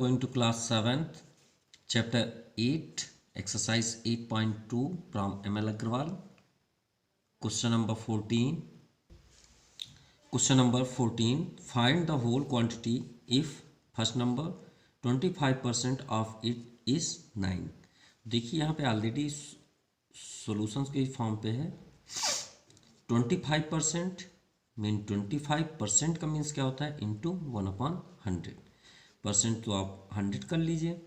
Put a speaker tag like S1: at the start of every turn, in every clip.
S1: going to class 7th, chapter 8, exercise 8.2 from ML Agrawal. Question number 14. Question number 14. Find the whole quantity if first number 25% of it is 9. देखिए यहाँ पे already solutions के form पे है. 25% mean 25% का means क्या होता है इंटू 1/100. परसेंट तो आप 100 कर लीजिए.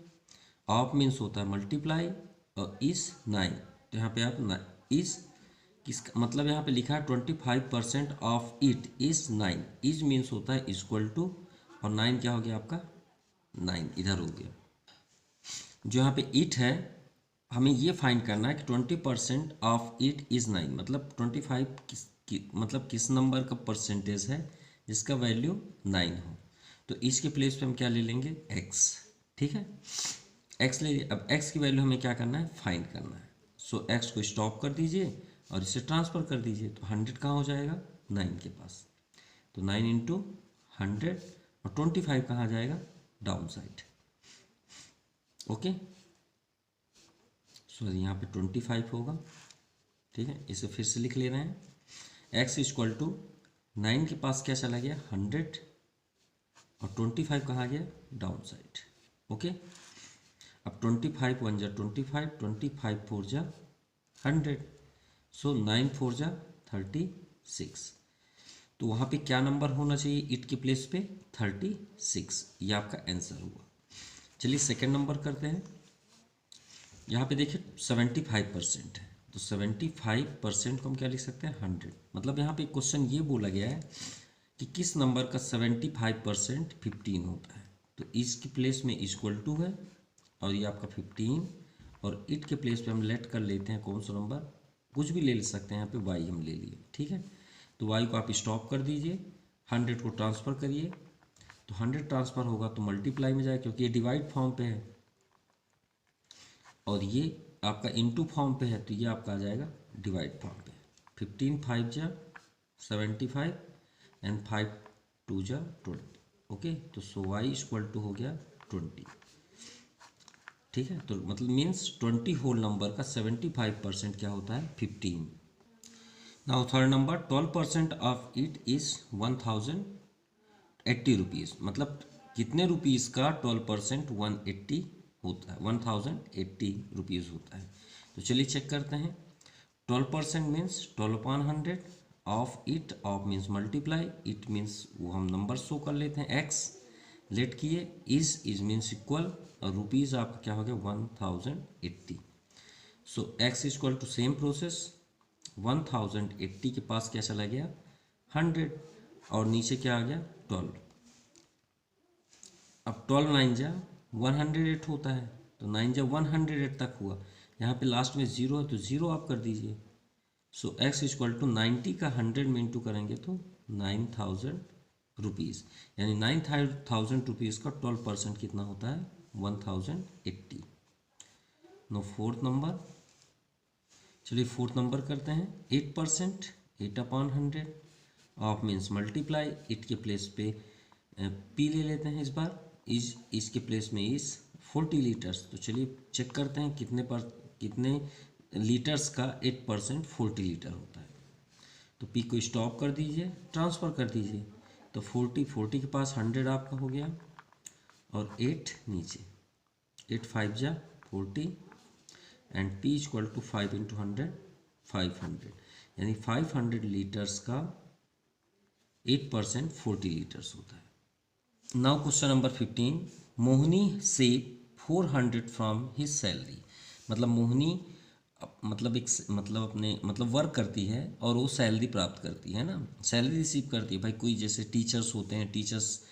S1: ऑफ मीन्स होता है मल्टीप्लाई और इस 9. तो यहाँ पे आप इस किसका मतलब यहाँ पे लिखा है 25% of it is 9. Is means होता है इक्वल टू और 9 क्या हो गया आपका 9 इधर हो गया. जो यहाँ पे इट है हमें ये फाइंड करना है कि 20% ऑफ इट इज़ 9 मतलब 25 मतलब किस नंबर का परसेंटेज है जिसका वैल्यू 9 हो. तो इसके प्लेस पे हम क्या ले लेंगे x. ठीक है x ले लिए. अब x की वैल्यू हमें क्या करना है फाइंड करना है. सो x को स्टॉप कर दीजिए और इसे ट्रांसफ़र कर दीजिए. तो 100 कहाँ हो जाएगा 9 के पास. तो 9 इंटू 100 और 25 कहाँ जाएगा डाउन साइड. ओके सॉरी यहाँ पे 25 होगा. ठीक है इसे फिर से लिख ले रहे हैं. x इक्वल टू 9 के पास क्या चला गया 100 और 25 कहाँ गया डाउन साइड. ओके अब 25 1 जा 25 25 4 जा 100. सो 9 4 जा 36. तो वहाँ पे क्या नंबर होना चाहिए इट के प्लेस पे 36. ये आपका आंसर हुआ. चलिए सेकेंड नंबर करते हैं. यहाँ पे देखिए 75% है तो 75% को हम क्या लिख सकते हैं 100. मतलब यहाँ पे क्वेश्चन ये बोला गया है कि किस नंबर का 75% 15 होता है. तो इसके प्लेस में इक्वल टू है और ये आपका 15 और इट के प्लेस पे हम लेट कर लेते हैं कौन सा नंबर कुछ भी ले सकते हैं. यहाँ पे y हम ले लिए. ठीक है तो y को आप स्टॉप कर दीजिए. 100 को ट्रांसफ़र करिए तो 100 ट्रांसफ़र होगा तो मल्टीप्लाई में जाए क्योंकि ये डिवाइड फॉर्म पे है और ये आपका इनटू फॉर्म पे है तो ये आपका आ जाएगा डिवाइड फॉर्म पे. 15 5 जा 75 एंड 5 2 जा 20. ओके तो सो y इक्वल टू हो गया 20. ठीक है तो मतलब मीन्स 20 होल नंबर का 75% क्या होता है 15. Now third number 12% of it is 1080 rupees. मतलब कितने रुपीज़ का 12% 180 होता है 1080 रुपीज़ होता है. तो चलिए चेक करते हैं. 12% means 12/100 of it. Of means multiply. It means वो हम नंबर शो कर लेते हैं x लेट किए. इज मीन्स इक्वल और रुपीज़ आपका क्या हो गया 1080. So x equal to same process 1080 के पास क्या चला गया 100 और नीचे क्या आ गया 12. अब 12 9 जा 108 होता है तो 9 जा 108 तक हुआ. यहाँ पे लास्ट में 0 है तो 0 आप कर दीजिए. सो x इक्वल टू 90 का 100 में इंटू करेंगे तो 9000 रुपीज़. यानी 9000 रुपीज़ का 12% कितना होता है 1080. No fourth number. चलिए फोर्थ नंबर करते हैं. 8% 8/100 ऑफ मीन्स मल्टीप्लाई. इट के प्लेस पे p ले लेते हैं इस बार. इसके प्लेस में इस 40 लीटर्स. तो चलिए चेक करते हैं कितने लीटर्स का 8% 40 लीटर होता है. तो p को स्टॉप कर दीजिए ट्रांसफ़र कर दीजिए. तो 40 के पास 100 आपका हो गया और 8 नीचे. 8 5 जा 40 and p equal to 5 into 100 500. यानी 500 लीटर्स का 8% 40 लीटर्स होता है. Now question number 15. Mohini save 400 from his salary. मतलब मोहिनी मतलब अपने मतलब वर्क करती है और वो सैलरी प्राप्त करती है ना. सैलरी रिसीव करती है. भाई कोई जैसे टीचर्स होते हैं. टीचर्स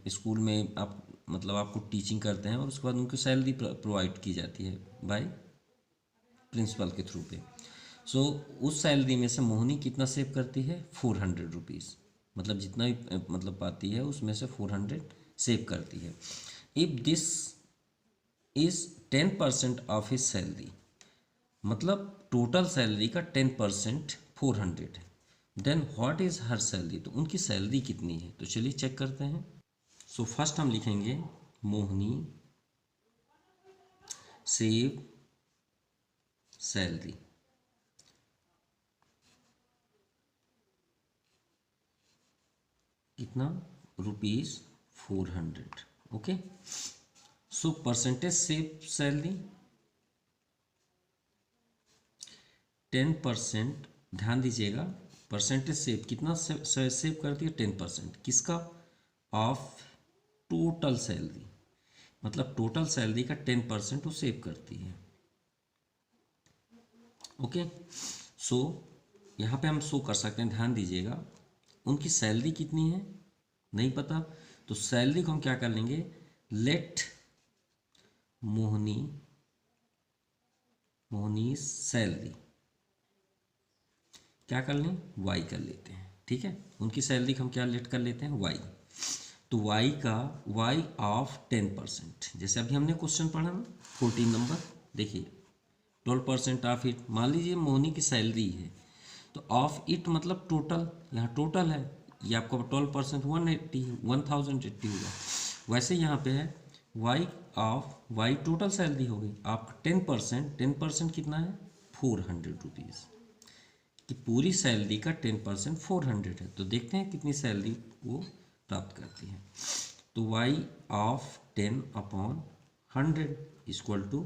S1: स्कूल में आप मतलब आपको टीचिंग करते हैं और उसके बाद उनको सैलरी प्रोवाइड की जाती है बाय प्रिंसिपल के थ्रू पे. सो उस सैलरी में से मोहिनी कितना सेव करती है 400 रुपीज़. मतलब जितना भी मतलब पाती है उसमें से 400 सेव करती है. If this is 10% of his salary. मतलब टोटल सैलरी का 10% 400 है. Then what is her salary. तो उनकी सैलरी कितनी है. तो चलिए चेक करते हैं. सो फर्स्ट हम लिखेंगे मोहनी सेव सैलरी। कितना? ₹400। Okay, so percentage save salary 10%। ध्यान दीजिएगा, परसेंटेज सेव कितना सेव करती है? 10%। किसका? ऑफ टोटल सैलरी, मतलब टोटल सैलरी का 10% वो सेव करती है। ओके, सो यहाँ पे हम शो कर सकते हैं, ध्यान दीजिएगा। उनकी सैलरी कितनी है नहीं पता, तो सैलरी को हम क्या कर लेंगे? लेट मोहनी सैलरी क्या कर लें? वाई कर लेते हैं। ठीक है, उनकी सैलरी को हम क्या लेट कर लेते हैं? वाई। तो वाई का वाई ऑफ 10%, जैसे अभी हमने क्वेश्चन पढ़ा ना 14 नंबर, देखिए 12% ऑफ इट। मान लीजिए मोहनी की सैलरी है, तो ऑफ इट मतलब टोटल, यहाँ टोटल है, ये आपका 12% 1080 होगा। वैसे यहाँ पे है Y of Y total salary हो गई आपका 10%। 10% कितना है? ₹400 कि पूरी सैलरी का 10% 400 है। तो देखते हैं कितनी सैलरी वो प्राप्त करती है। तो Y of 10/100 equal to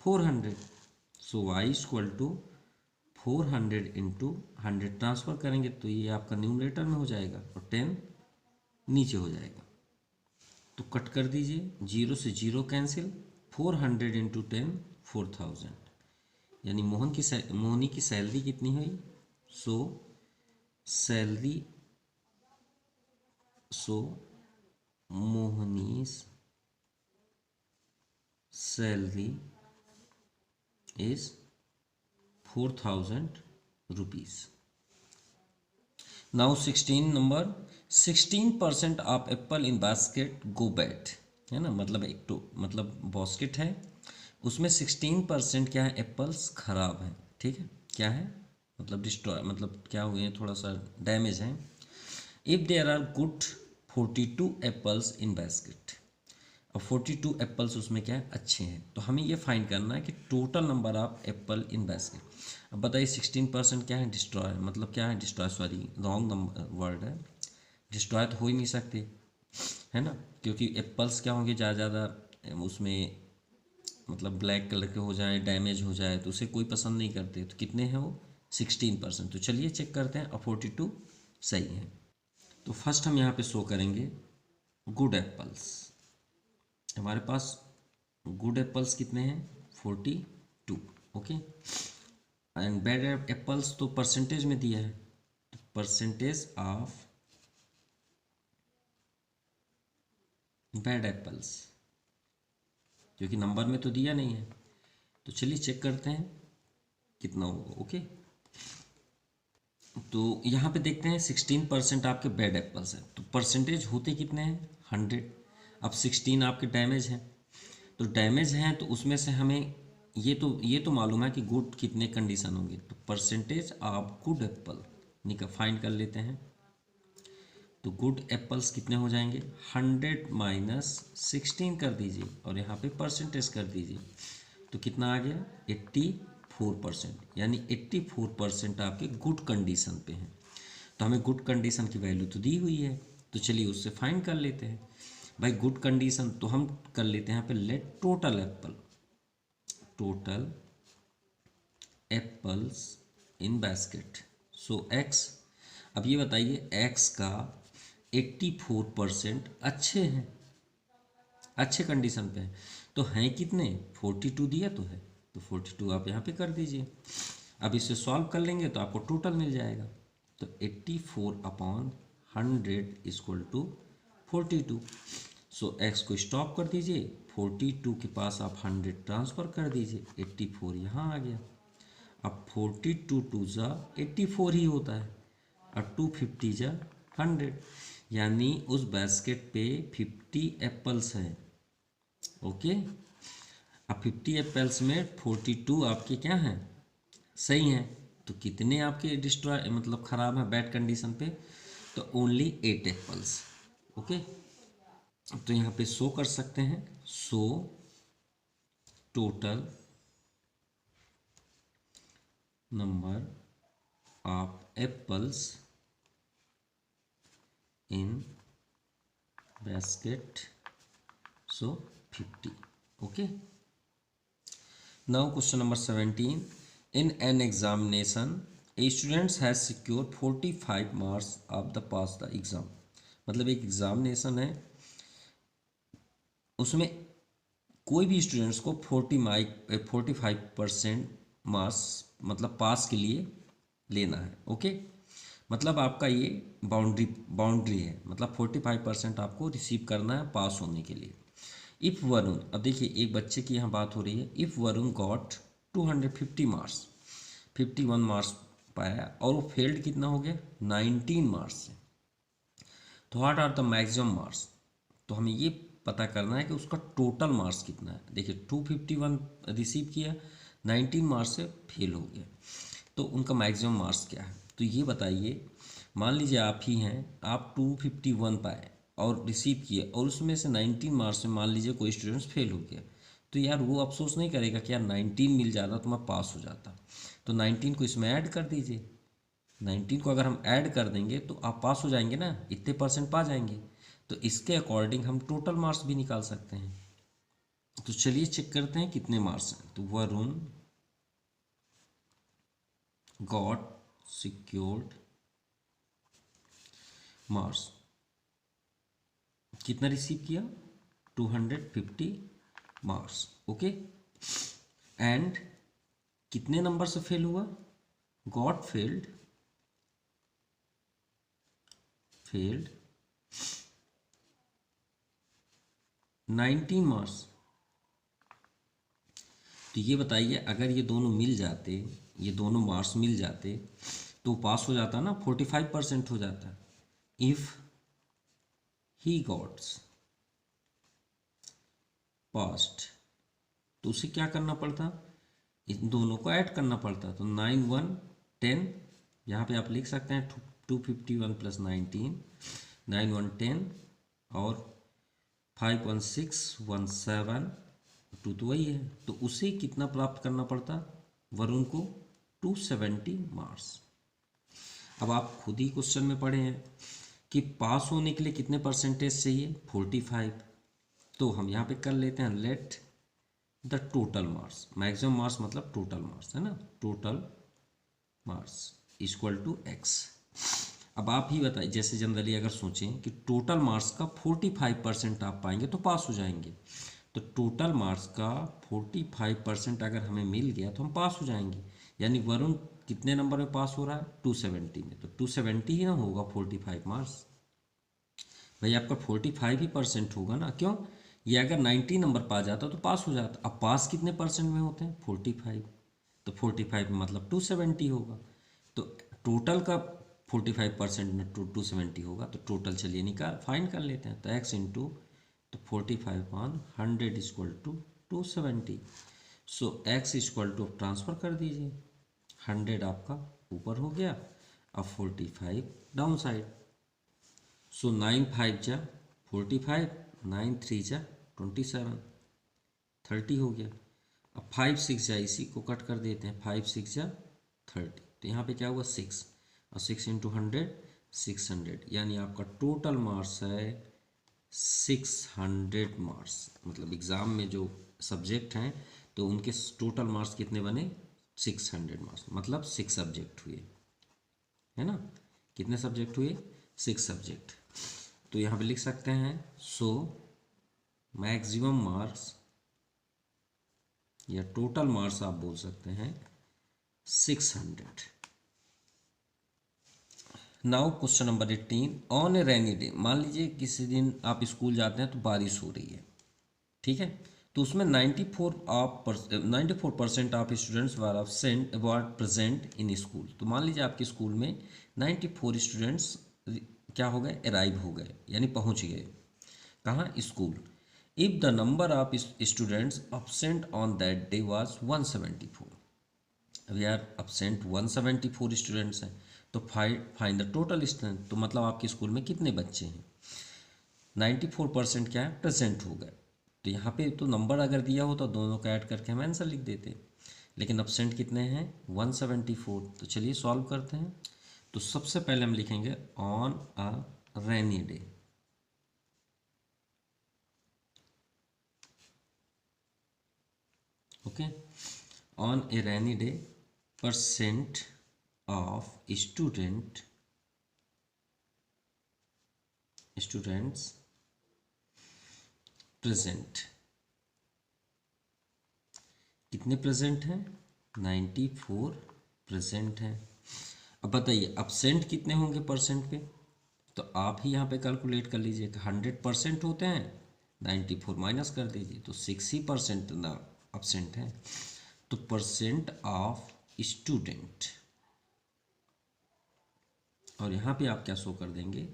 S1: 400। So Y equal to 400 into 100 transfer करेंगे तो ये आपका न्यूमरेटर में हो जाएगा और 10 नीचे हो जाएगा। तो कट कर दीजिए, 0 से 0 कैंसिल, 400 इंटू 10 4000, यानी मोहनी की सैलरी कितनी हुई? So Mohan's salary is ₹4000। Now 16 number, 16% of apple in basket go bad, है ना, मतलब एक तो मतलब बास्केट है, उसमें 16% क्या है? एप्पल्स खराब हैं। ठीक है, क्या है? मतलब डिस्ट्रॉय, मतलब क्या हुए हैं? थोड़ा सा डैमेज है। If there are good 42 apples in basket, और 42 एप्पल्स उसमें क्या है? अच्छे हैं। तो हमें ये फाइंड करना है कि total number of apple in basket. अब बताइए 16% क्या है? डिस्ट्रॉय, मतलब क्या है? Destroy, sorry wrong number word है, डिस्ट्रॉय तो हो ही नहीं सकते, है ना, क्योंकि एप्पल्स क्या होंगे? ज़्यादा उसमें मतलब ब्लैक कलर के हो जाए, डैमेज हो जाए, तो उसे कोई पसंद नहीं करते। तो कितने हैं वो? 16%। तो चलिए चेक करते हैं, और 42 सही है। तो फर्स्ट हम यहाँ पे शो करेंगे गुड एप्पल्स। हमारे पास गुड एप्पल्स कितने हैं? 42। ओके, एंड बैड एप्पल्स तो परसेंटेज में दिया है, तो परसेंटेज ऑफ बैड एप्पल्स, क्योंकि नंबर में तो दिया नहीं है। तो चलिए चेक करते हैं कितना होगा। ओके, तो यहाँ पे देखते हैं 16% आपके बैड एप्पल्स हैं, तो परसेंटेज होते कितने हैं? 100। अब 16 आपके डैमेज हैं, तो डैमेज हैं तो उसमें से हमें ये तो मालूम है कि गुड कितने कंडीशन होंगे, तो percentage of good Apple find कर लेते हैं। तो गुड एप्पल्स कितने हो जाएंगे? 100 माइनस 16 कर दीजिए और यहाँ पे परसेंटेज कर दीजिए, तो कितना आ गया? 84%, यानी 84% आपके गुड कंडीशन पे हैं। तो हमें गुड कंडीशन की वैल्यू तो दी हुई है, तो चलिए उससे फाइंड कर लेते हैं। भाई गुड कंडीशन तो हम कर लेते हैं यहाँ पे, let total apples in basket, so x. अब ये बताइए एक्स का 84% अच्छे हैं, अच्छे कंडीशन पे हैं, तो हैं कितने? 42 दिया तो है, तो 42 आप यहाँ पे कर दीजिए। अब इसे सॉल्व कर लेंगे तो आपको टोटल मिल जाएगा। तो 84/100 इक्वल टू 42। सो एक्स को स्टॉप कर दीजिए, 42 के पास आप 100 ट्रांसफ़र कर दीजिए, 84 यहाँ आ गया। अब 42 टू ज़ा 84 ही होता है, और 250 ज़ा 100, यानी उस बास्केट पे 50 एप्पल्स हैं। ओके, अब 50 एप्पल्स में 42 आपके क्या हैं? सही हैं। तो कितने आपके डिस्ट्रॉय मतलब ख़राब हैं बैड कंडीशन पे? तो ओनली 8 एप्पल्स। ओके, तो यहाँ पे शो कर सकते हैं, show total number of apples in basket, so 50. Okay, now question number 17. In an examination a student has secured 45 marks of the pass the exam. मतलब एक एग्जामिनेशन है, उसमें कोई भी स्टूडेंट्स को 45% मार्क्स मतलब पास के लिए लेना है। ओके, मतलब आपका ये बाउंड्री है, मतलब 45% आपको रिसीव करना है पास होने के लिए। इफ़ वरुण, अब देखिए एक बच्चे की यहाँ बात हो रही है, if Varun got 250 marks, 51 marks पाया और वो फेल्ड कितना हो गया 19 मार्क्स से, तो what are the maximum marks, तो हमें ये पता करना है कि उसका टोटल मार्क्स कितना है। देखिए 251 रिसीव किया, 19 मार्क्स से फेल हो गया, तो उनका मैक्सिमम मार्क्स क्या है। तो ये बताइए, मान लीजिए आप ही हैं, आप 251 पाए और रिसीव किए और उसमें से 19 मार्क्स में मान लीजिए कोई स्टूडेंट्स फेल हो गया, तो यार वो अफसोस नहीं करेगा कि यार 19 मिल जाता तो मैं पास हो जाता। तो 19 को इसमें ऐड कर दीजिए, 19 को अगर हम ऐड कर देंगे तो आप पास हो जाएंगे ना, इतने परसेंट पा जाएंगे। तो इसके अकॉर्डिंग हम टोटल मार्क्स भी निकाल सकते हैं। तो चलिए चेक करते हैं कितने मार्क्स हैं। तो वरुण गॉट सिक्योर्ड मार्क्स, कितना रिसीव किया 250 मार्क्स। ओके, एंड कितने नंबर से फेल हुआ, गॉट फेल्ड 19 मार्क्स। तो ये बताइए अगर ये दोनों मिल जाते, ये दोनों मार्क्स मिल जाते तो पास हो जाता ना, 45% हो जाता। इफ ही गॉट्स पास्ट, तो उसे क्या करना पड़ता, इन दोनों को ऐड करना पड़ता। तो 9 1 10, यहाँ पे आप लिख सकते हैं 251 प्लस 19, 9 1 10 और 5 1 6 1 7 2 तो वही है। तो उसे कितना प्राप्त करना पड़ता वरुण को, 270 मार्क्स। अब आप खुद ही क्वेश्चन में पढ़े हैं कि पास होने के लिए कितने परसेंटेज चाहिए, 45। तो हम यहाँ पे कर लेते हैं let the total marks, maximum marks मतलब टोटल मार्क्स है ना, total marks equal to X. अब आप ही बताइए, जैसे जनरली अगर सोचें कि टोटल मार्क्स का 45% आप पाएंगे तो पास हो जाएंगे, तो टोटल मार्क्स का 45% अगर हमें मिल गया तो हम पास हो जाएंगे। यानी वरुण कितने नंबर में पास हो रहा है 270 में, तो 270 ही ना होगा 45 मार्क्स, भाई आपका 45 ही परसेंट होगा ना। क्यों, ये अगर 90 नंबर पा जाता तो पास हो जाता। अब पास कितने परसेंट में होते हैं 45, तो 45 में मतलब 270 होगा। तो टोटल का 45% में 270 होगा, तो टोटल चलिए निकाल फाइंड कर लेते हैं। तो x इंटू तो 45/100 equal to 270। So x equal to transfer कर दीजिए, 100 आपका ऊपर हो गया, अब 45 डाउन साइड। सो 9 5 जा 45, 9 3 जा 27, 30 हो गया। अब 5 6 जा इसी को कट कर देते हैं, 5 6 जा 30, तो यहाँ पे क्या हुआ 6 और 6 इंटू 100 600, यानी आपका टोटल मार्क्स है 600 मार्क्स। मतलब एग्ज़ाम में जो सब्जेक्ट हैं तो उनके टोटल मार्क्स कितने बने 600 मार्क्स, मतलब 6 सब्जेक्ट हुए, है ना। कितने सब्जेक्ट हुए 6 सब्जेक्ट। तो यहाँ पे लिख सकते हैं सो मैक्सिमम मार्क्स या टोटल मार्क्स आप बोल सकते हैं 600। Now question number 18, on A rainy day, मान लीजिए किसी दिन आप स्कूल जाते हैं तो बारिश हो रही है, ठीक है, तो उसमें 94% of students were absent were present in school. तो मान लीजिए आपके स्कूल में 94 स्टूडेंट्स क्या हो गए, अराइव हो गए, यानी पहुंच गए कहाँ, school. If the number of students absent on that day was 174, we are absent 174 students हैं, तो फाइंड द टोटल स्ट्रेंथ, तो मतलब आपके स्कूल में कितने बच्चे हैं। 94% क्या है, प्रेजेंट हो गए। तो यहाँ पे तो नंबर अगर दिया हो तो दोनों का ऐड करके हम आंसर लिख देते, लेकिन अब्सेंट कितने हैं, 174। तो चलिए सॉल्व करते हैं। तो सबसे पहले हम लिखेंगे on a rainy day. Okay, on A rainy day percent of students present, कितने प्रेजेंट हैं, 94 प्रेजेंट हैं। अब बताइए अब्सेंट कितने होंगे परसेंट पे, तो आप ही यहाँ पे कैलकुलेट कर लीजिए कि 100% होते हैं, 94 माइनस कर दीजिए तो 6 ही परसेंट ना अब्सेंट है। तो परसेंट ऑफ स्टूडेंट, और यहाँ पे आप क्या शो कर देंगे,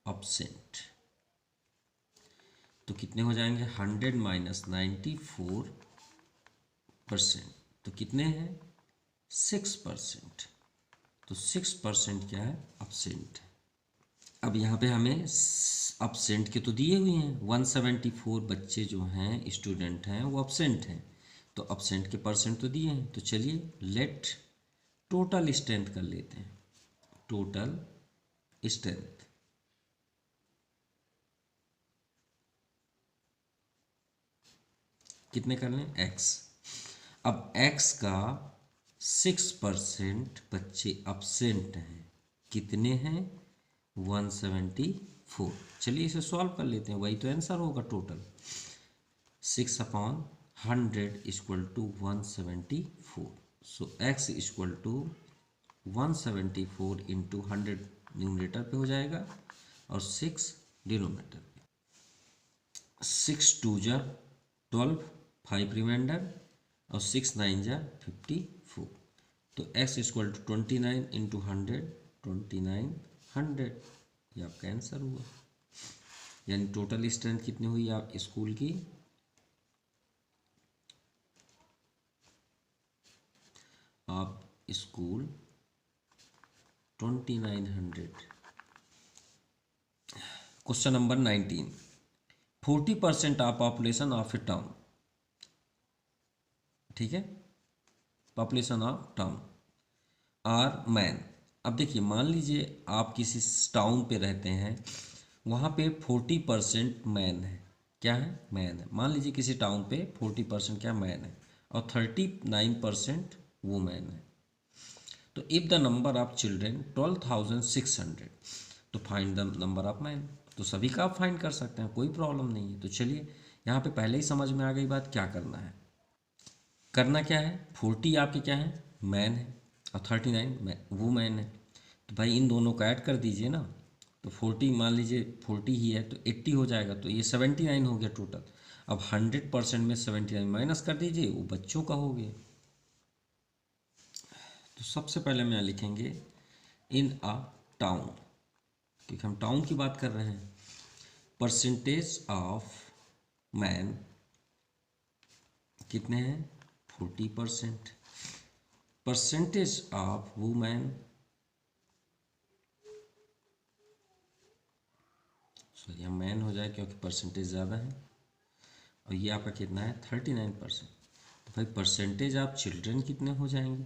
S1: अब्सेंट। तो कितने हो जाएंगे, 100 माइनस 94%, तो कितने हैं, 6%। तो 6% क्या है, अब्सेंट। अब यहाँ पे हमें अब्सेंट के तो दिए हुए हैं, 174 बच्चे जो हैं, स्टूडेंट हैं, वो अब्सेंट हैं। तो अब्सेंट के परसेंट तो दिए हैं। तो चलिए लेट टोटल स्ट्रेंथ कर लेते हैं। टोटल स्ट्रेंथ, कितने कर लें, x। अब x का 6% बच्चे अब्सेंट हैं, कितने हैं, 174। चलिए इसे सॉल्व कर लेते हैं, वही तो आंसर होगा total. 6/100 equal to 174। So x equal to 174 into 100 numerator पे हो जाएगा और 6 डिनोमिनेटर पे। 6 2 जा 12, 5 रिमाइंडर और 6 9 जा 54। तो x इक्वल टू 29 इंटू 100, 2900, ये आपका आंसर हुआ। यानी टोटल स्ट्रेंथ कितनी हुई आप स्कूल की, आप school 2900। Question number 19, 40% of population of a town, ठीक है, population of town are man. अब देखिए मान लीजिए आप किसी टाउन पे रहते हैं, वहाँ पे 40% मैन है, क्या है, मैन है। मान लीजिए किसी टाउन पे 40% क्या मैन है और 39% वुमेन है। तो if the number of children 12,600, तो find the number of man. तो सभी का आप फाइंड कर सकते हैं, कोई प्रॉब्लम नहीं है। तो चलिए यहाँ पे पहले ही समझ में आ गई बात, क्या करना है। करना क्या है, 40 आपके क्या है, मैन है, और 39 वो मैन है। तो भाई इन दोनों का ऐड कर दीजिए ना। तो 40 मान लीजिए 40 ही है तो 80 हो जाएगा, तो ये 79 हो गया टोटल। अब 100% में 79 माइनस कर दीजिए, वो बच्चों का हो गया। तो सबसे पहले हम यहाँ लिखेंगे इन अ टाउन, क्योंकि हम टाउन की बात कर रहे हैं। परसेंटेज ऑफ मैन कितने हैं, 40%। परसेंटेज ऑफ वुमेन, सॉरी यहाँ मैन हो जाए क्योंकि परसेंटेज ज़्यादा है, और ये आपका कितना है, 39%। तो भाई परसेंटेज ऑफ चिल्ड्रन कितने हो जाएंगे,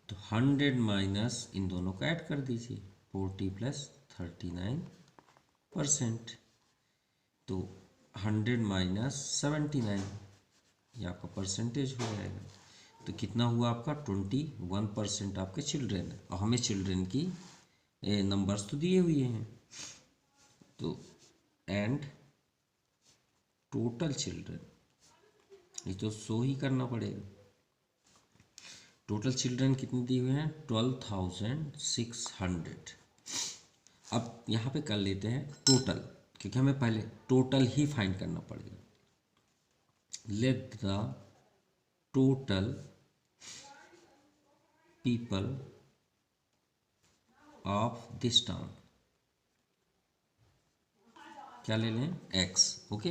S1: तो 100 माइनस इन दोनों का ऐड कर दीजिए, 40 प्लस 39%। तो 100 माइनस 79, ये आपका परसेंटेज हो जाएगा। तो कितना हुआ आपका, 21% आपके चिल्ड्रेन है, और हमें चिल्ड्रेन की नंबर्स तो दिए हुए हैं। तो एंड टोटल चिल्ड्रन, ये तो शो ही करना पड़ेगा। टोटल चिल्ड्रन कितने दिए हुए हैं, 12,600। अब यहाँ पे कर लेते हैं टोटल, क्योंकि हमें पहले टोटल ही फाइंड करना पड़ेगा। Late the total people of this town, क्या ले लें, x। ओके,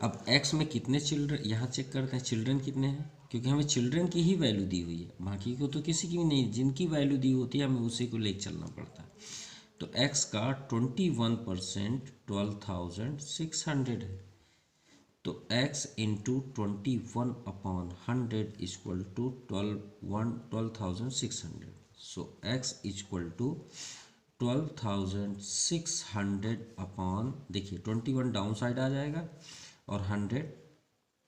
S1: अब x में कितने चिल्ड्रन, यहाँ चेक करते हैं चिल्ड्रन कितने हैं, क्योंकि हमें चिल्ड्रन की ही वैल्यू दी हुई है, बाकी को तो किसी की भी नहीं, जिनकी वैल्यू दी होती है हमें उसी को लेकर चलना पड़ता है। तो x का 21% 12,600 है, तो x into 21/100 equal to 12,600। So x equal to 12,600 upon, देखिए 21 डाउन साइड आ जाएगा और 100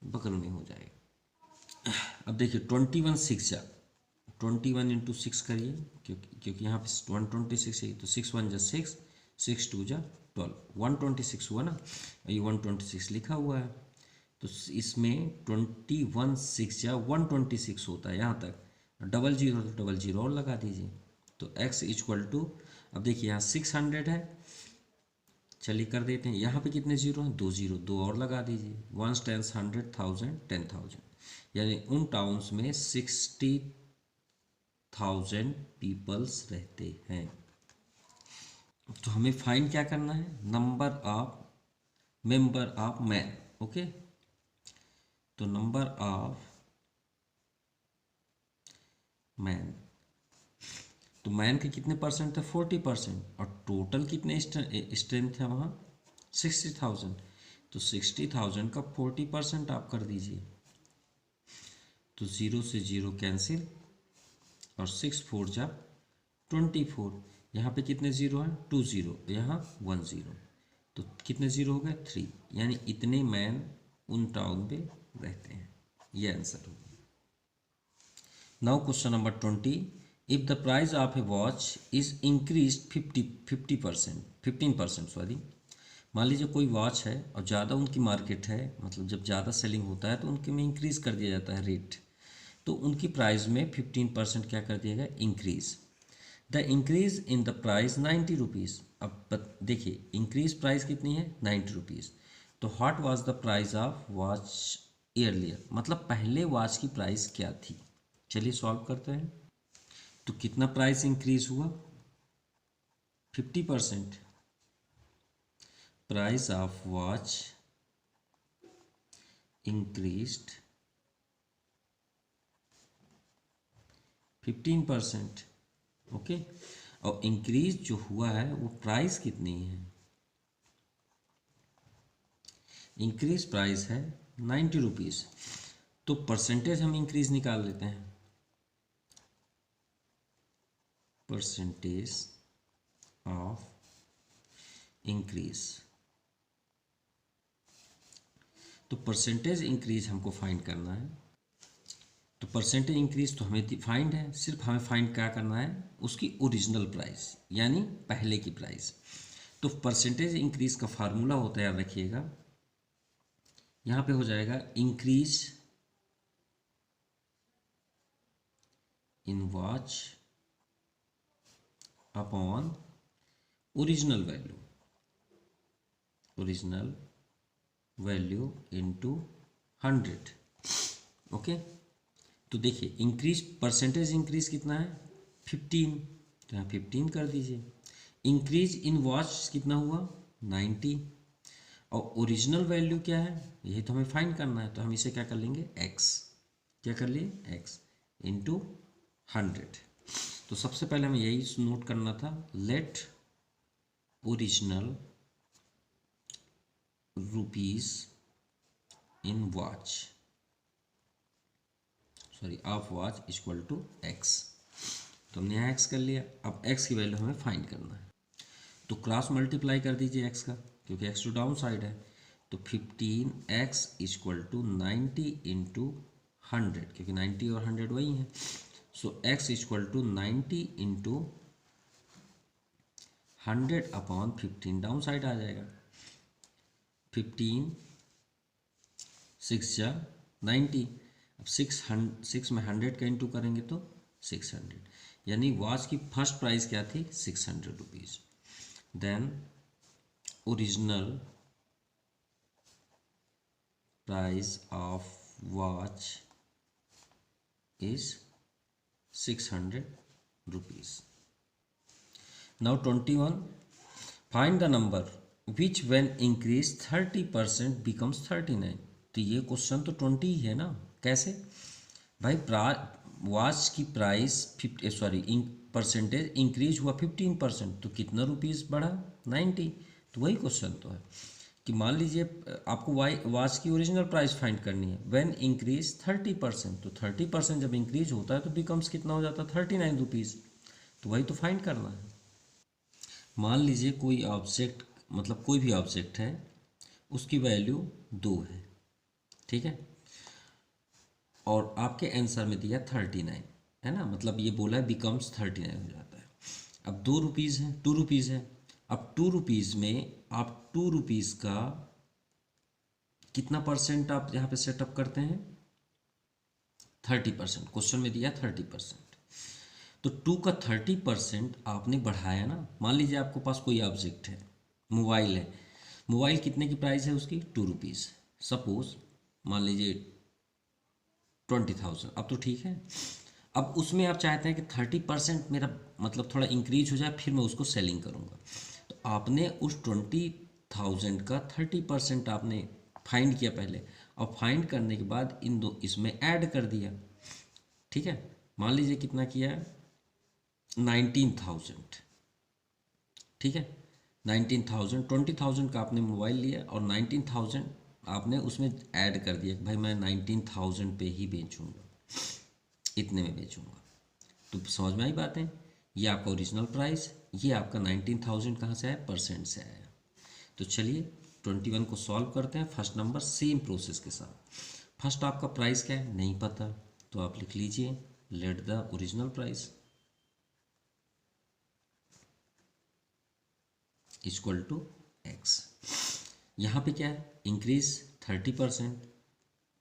S1: बगल में हो जाएगा। अब देखिए 21 6 जा 21 इंटू 6 करिए, क्योंकि यहाँ पे 126 है, तो 6 1 जा 6, 6 2 जा 12, 126 हुआ ना, ये 126 लिखा हुआ है। तो इसमें 21 6 जा 126 होता है यहाँ तक, डबल जीरो तो डबल जीरो और लगा दीजिए। तो x इक्वल टू, अब देखिए यहाँ 600 है, चलिए कर देते हैं, यहाँ पे कितने जीरो हैं, 2 जीरो, 2 और लगा दीजिए। 1 टेंस 100, 1000 10,000, यानी उन टाउन्स में 60,000 पीपल्स रहते हैं। तो हमें फाइंड क्या करना है, number of member of man. Okay, तो नंबर ऑफ मैन, तो मैन के कितने परसेंट थे, 40%, और टोटल कितने स्ट्रेंथ है वहाँ 60,000, तो 60,000 का 40% आप कर दीजिए, तो 0 से 0 कैंसिल, और 6 4 जा 24, यहाँ पे कितने ज़ीरो हैं, 2 ज़ीरो, यहाँ 1 ज़ीरो, तो कितने ज़ीरो हो गए, 3, यानी इतने मैन उन टाउन पे रहते हैं। ये आंसर होगा। Now question number 20, if the price of A watch is increase 15% sorry, मान लीजिए कोई वॉच है और ज़्यादा उनकी मार्केट है, मतलब जब ज़्यादा सेलिंग होता है तो उनके में इंक्रीज़ कर दिया जाता है रेट, तो उनकी प्राइस में 15% क्या कर दिया गया, increase. The increase in the price 90 rupees. अब देखिए इंक्रीज प्राइस कितनी है, 90 रुपीज़। तो what was the price of watch earlier, मतलब पहले वॉच की प्राइस क्या थी। चलिए सॉल्व करते हैं। तो कितना प्राइस इंक्रीज हुआ, 50%। Price of watch increased 15%। Okay, और इंक्रीज जो हुआ है वो प्राइस कितनी है, इंक्रीज प्राइस है 90 रुपीज़। तो परसेंटेज हम इंक्रीज निकाल लेते हैं, परसेंटेज ऑफ इंक्रीज। तो परसेंटेज इंक्रीज हमको फाइंड करना है, तो परसेंटेज इंक्रीज तो हमें फाइंड है, सिर्फ हमें फाइंड क्या करना है, उसकी ओरिजिनल प्राइस यानी पहले की प्राइस। तो परसेंटेज इंक्रीज का फार्मूला होता है, याद रखिएगा, यहाँ पे हो जाएगा increase in watch upon original value into 100। Okay, तो देखिए इंक्रीज, परसेंटेज इंक्रीज कितना है 15, तो यहाँ 15 कर दीजिए। इंक्रीज इन वॉच कितना हुआ 90, और ओरिजिनल वैल्यू क्या है, यही तो हमें फाइंड करना है, तो हम इसे क्या कर लेंगे, x, क्या कर लिए, x इंटू 100। तो सबसे पहले हमें यही नोट करना था, let original rupees in watch, sorry of watch equal to x। तो हमने यहाँ x कर लिया, अब x की वैल्यू हमें फाइंड करना है, तो क्रॉस मल्टीप्लाई कर दीजिए x का, क्योंकि x तो डाउन साइड है, तो 15x इक्वल टू 90 इंटू 100, क्योंकि 90 और 100 वही हैं। So x equal to 90 into 100 upon 15, down side आ जाएगा, 15 6 जा 90, अब 6 में 100 का इंटू करेंगे तो 600, यानी वॉच की फर्स्ट प्राइस क्या थी, 600 rupees. Then original price of watch is 600 rupees. Now 21, find the number which when increase 30% becomes 39। तो ये क्वेश्चन तो 20 ही है ना, कैसे, भाई वॉच की प्राइस 50 परसेंटेज इंक्रीज हुआ 15%, तो कितना रुपीज़ बढ़ा 90। तो वही क्वेश्चन तो है कि मान लीजिए आपको वॉच की ओरिजिनल प्राइस फाइंड करनी है, व्हेन इंक्रीज 30%, तो 30% जब इंक्रीज होता है तो बिकम्स कितना हो जाता है 39 रुपीज़। तो वही तो फाइंड करना है। मान लीजिए कोई ऑब्जेक्ट, मतलब कोई भी ऑब्जेक्ट है, उसकी वैल्यू 2 है, ठीक है, और आपके आंसर में दिया 39, है ना, मतलब ये बोला है बिकम्स 39 हो जाता है। अब 2 रुपीज़ है, 2 रुपीज़ है। अब 2 रुपीज़ में आप 2 रुपीज़ का कितना परसेंट आप यहाँ पे सेटअप करते हैं, 30%। क्वेश्चन में दिया 30%, तो 2 का 30% आपने बढ़ाया ना। मान लीजिए आपके पास कोई ऑब्जेक्ट है, मोबाइल है, मोबाइल कितने की प्राइस है उसकी 2 रुपीज़, सपोज मान लीजिए 20,000। अब तो ठीक है, अब उसमें आप चाहते हैं कि 30% मेरा मतलब थोड़ा इंक्रीज हो जाए, फिर मैं उसको सेलिंग करूँगा। तो आपने उस 20,000 का 30% आपने फाइंड किया पहले, और फाइंड करने के बाद इन दो इसमें ऐड कर दिया, ठीक है। मान लीजिए कितना किया, 19,000, ठीक है। 19,000, 20,000 का आपने मोबाइल लिया और 19,000 आपने उसमें ऐड कर दिया कि भाई मैं 19,000 पे ही बेचूंगा, इतने में बेचूंगा। तो समझ में आई बातें, ये आपका ओरिजिनल प्राइस, ये आपका 19,000 कहाँ से आया, परसेंट से आया। तो चलिए 21 को सॉल्व करते हैं फर्स्ट नंबर सेम प्रोसेस के साथ। फर्स्ट आपका प्राइस क्या है नहीं पता, तो आप लिख लीजिए let the original price equal to X. यहाँ पे क्या है, इंक्रीज 30%,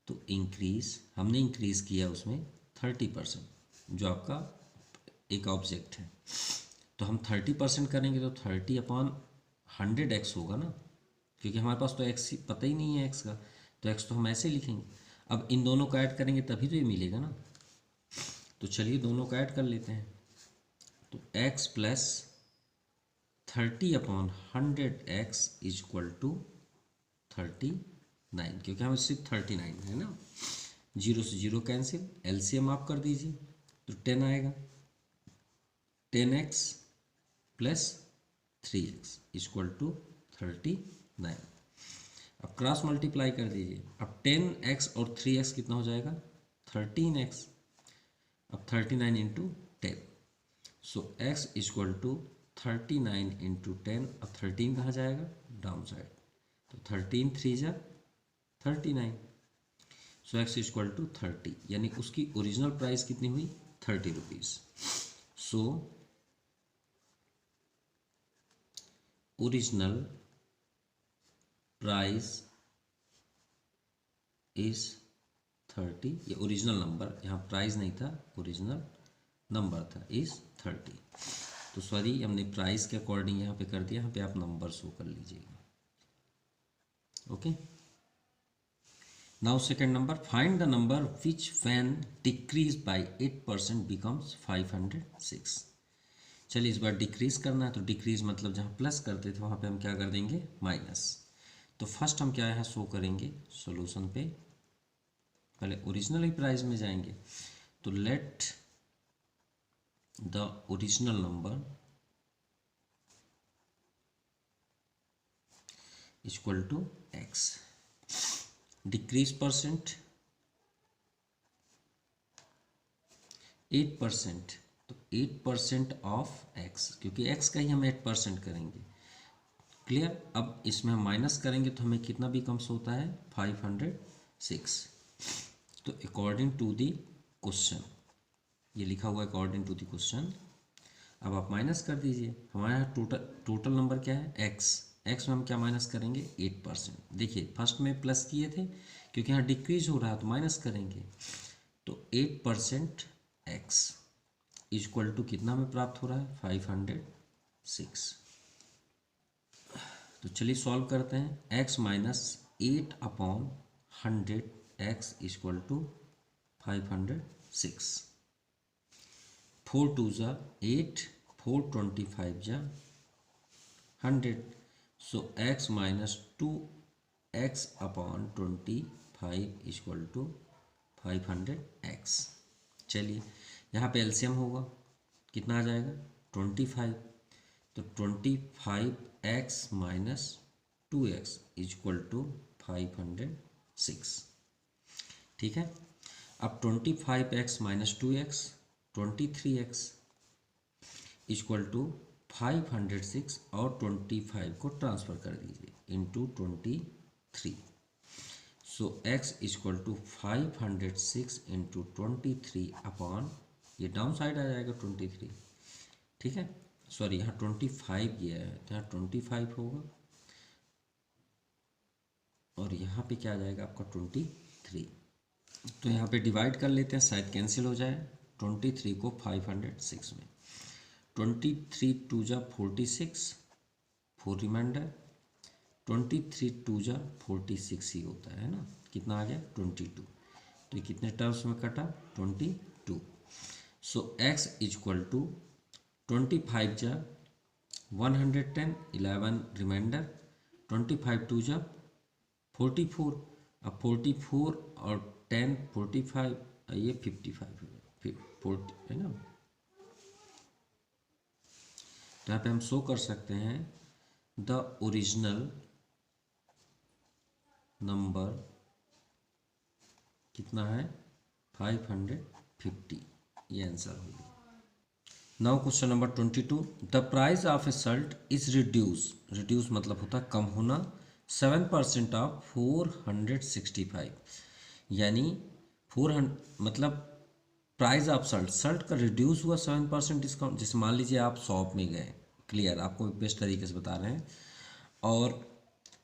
S1: तो इंक्रीज हमने इंक्रीज किया उसमें 30%, जो आपका एक ऑब्जेक्ट है। तो हम 30% करेंगे तो 30/100x होगा ना, क्योंकि हमारे पास तो एक्स पता ही नहीं है एक्स का, तो एक्स तो हम ऐसे लिखेंगे। अब इन दोनों को ऐड करेंगे तभी तो ये मिलेगा ना, तो चलिए दोनों को ऐड कर लेते हैं। तो x plus 30/100x is equal to 39, क्योंकि हमें सिर्फ 39 है ना, जीरो से जीरो कैंसिल, एलसीएम आप कर दीजिए तो 10 आएगा। 10x plus 3x equal to 39। अब क्रॉस मल्टीप्लाई कर दीजिए, अब 10x और 3x कितना हो जाएगा 13x। अब 39 into 10, so x equal to 39 into 10। अब 13 कहाँ जाएगा डाउन साइड, तो 13 3 जा 39, सो x इक्वल टू 30, यानी उसकी ओरिजिनल प्राइस कितनी हुई 30 rupees. So original price is 30, ये ओरिजिनल नंबर, यहाँ प्राइस नहीं था ओरिजिनल नंबर था, इज 30। तो सॉरी हमने प्राइस के अकॉर्डिंग यहाँ पे कर दिया, यहाँ पे आप नंबर शो कर लीजिएगा। Okay, now second number, find the number which when decrease by 8% becomes 506। चलिए इस बार डिक्रीज करना है, तो डिक्रीज मतलब जहाँ प्लस करते थे वहाँ पे हम क्या कर देंगे माइनस। तो फर्स्ट हम क्या यहाँ शो करेंगे सॉल्यूशन पे, पहले ओरिजिनल ही प्राइस में जाएंगे, तो let the original number equal to X. Decrease percent 8%, तो 8% ऑफ एक्स, क्योंकि एक्स का ही हम 8% करेंगे। क्लियर, अब इसमें हम माइनस करेंगे तो हमें कितना बिकम्स होता है 506। तो अकॉर्डिंग टू दी क्वेश्चन, ये लिखा हुआ है अकॉर्डिंग टू दी क्वेश्चन। अब आप माइनस कर दीजिए, हमारे यहाँ टोटल नंबर क्या है एक्स, एक्स में हम क्या माइनस करेंगे 8%। देखिए फर्स्ट में प्लस किए थे, क्योंकि यहाँ डिक्रीज हो रहा है तो माइनस करेंगे, तो 8% एक्स इक्वल टू कितना हमें प्राप्त हो रहा है 506। तो चलिए सॉल्व करते हैं, x minus 8/100 X equal to 506। 4 2 जा 8, 4 25 जा 100, so x minus 2 x/25 equal to 500x। चलिए यहाँ पे एलसीएम होगा, कितना आ जाएगा 25। तो 25x minus 2x equal to 506। ठीक है, अब 25x minus 2x 23x equal to 506 और 25 को ट्रांसफ़र कर दीजिए into 23। So x equal to 506 into 23 upon, ये डाउन साइड आ जाएगा 23। ठीक है, सॉरी यहाँ 25 गया है तो यहाँ 25 होगा और यहाँ पे क्या आ जाएगा आपका 23। तो यहाँ पे डिवाइड कर लेते हैं, शायद कैंसिल हो जाए 23 को 506 में। 23 टू जा 46, 4 रिमाइंडर, 23 टू जा 46 ही होता है ना, कितना आ गया 22। तो ये कितने टर्म्स में कटा 22। सो x इजक्वल टू 25 जा 110, 11 रिमाइंडर, 25 टू जा 44, अब 44 और 10 45, ये 55 है ना। तो यहाँ पे हम शो कर सकते हैं द ओरिजिनल नंबर कितना है 550, ये आंसर होगा। Now question number 22, the price of A Salt is reduce मतलब होता है कम होना 7% ऑफ 465, यानी 400 मतलब प्राइस ऑफ सल्ट का रिड्यूस हुआ 7% डिस्काउंट। जैसे मान लीजिए आप शॉप में गए, क्लियर आपको बेस्ट तरीके से बता रहे हैं, और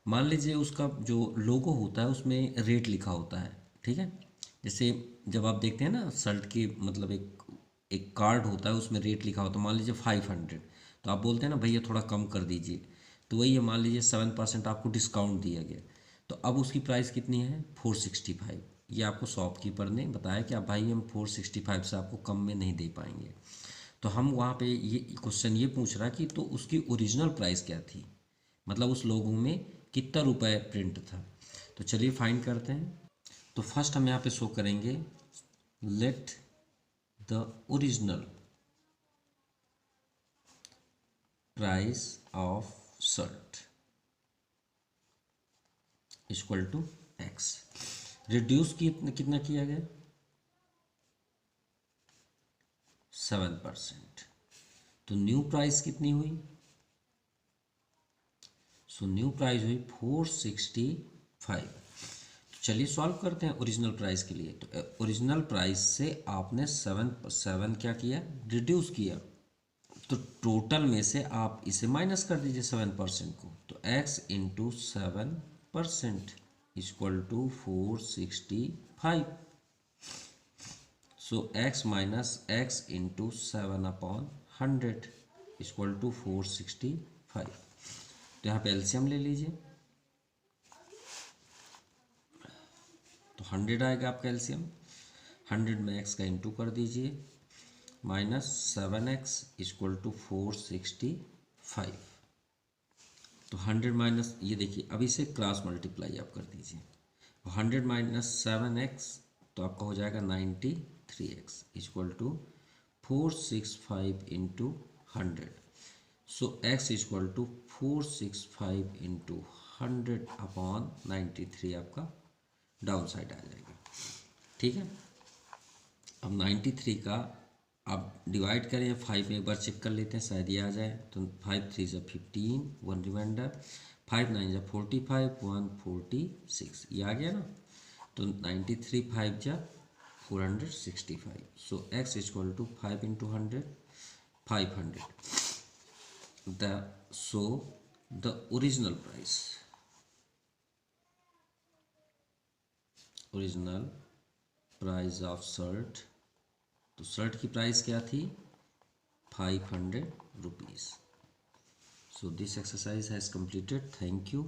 S1: मान लीजिए उसका जो लोगो होता है उसमें रेट लिखा होता है। ठीक है, जैसे जब आप देखते हैं ना सल्ट की मतलब एक कार्ड होता है उसमें रेट लिखा होता है, मान लीजिए 500, तो आप बोलते हैं ना भैया थोड़ा कम कर दीजिए, तो वही है, मान लीजिए 7% आपको डिस्काउंट दिया गया, तो अब उसकी प्राइस कितनी है 465। ये आपको शॉपकीपर ने बताया कि आप भाई हम 465 से आपको कम में नहीं दे पाएंगे। तो हम वहाँ पे ये क्वेश्चन ये पूछ रहा है कि तो उसकी ओरिजिनल प्राइस क्या थी, मतलब उस लोगों में कितना रुपए प्रिंट था। तो चलिए फाइंड करते हैं। तो फर्स्ट हम यहाँ पे शो करेंगे let the original price of shirt equal to X. Reduce कितना किया गया 7%, तो न्यू प्राइस कितनी हुई, सो न्यू प्राइस हुई 465। तो चलिए सॉल्व करते हैं ओरिजिनल प्राइस के लिए। तो ओरिजिनल प्राइस से आपने 7 क्या किया रिड्यूस किया, तो टोटल में से आप इसे माइनस कर दीजिए 7% को, तो x into 7% equal to 465। So x minus x into 7/100 equal to 465। तो यहाँ पे एलसीएम ले लीजिए, तो 100 आएगा आपका एलसीएम। 100 में x का इंटू कर दीजिए, माइनस 7x इक्वल टू 465। तो 100 माइनस, ये देखिए अब इसे क्रॉस मल्टीप्लाई आप कर दीजिए, 100 माइनस 7x तो आपका हो जाएगा 93x equal to 465 into 100। So x equal to 465 into 100 upon 93 आपका डाउन साइड आ जाएगा। ठीक है, अब 93 का आप डिवाइड करें 5 में, एक बार चेक कर लेते हैं शायद ये आ जाए। तो 5 3 जा 15, 1 रिमाइंडर, 5 9 जा 45, 1 46, ये आ गया ना। तो 93 5 जा 465। So x equal to 5 into 100 500। The original price of shirt, तो शर्ट की प्राइस क्या थी 500 rupees. So this exercise has completed. Thank you.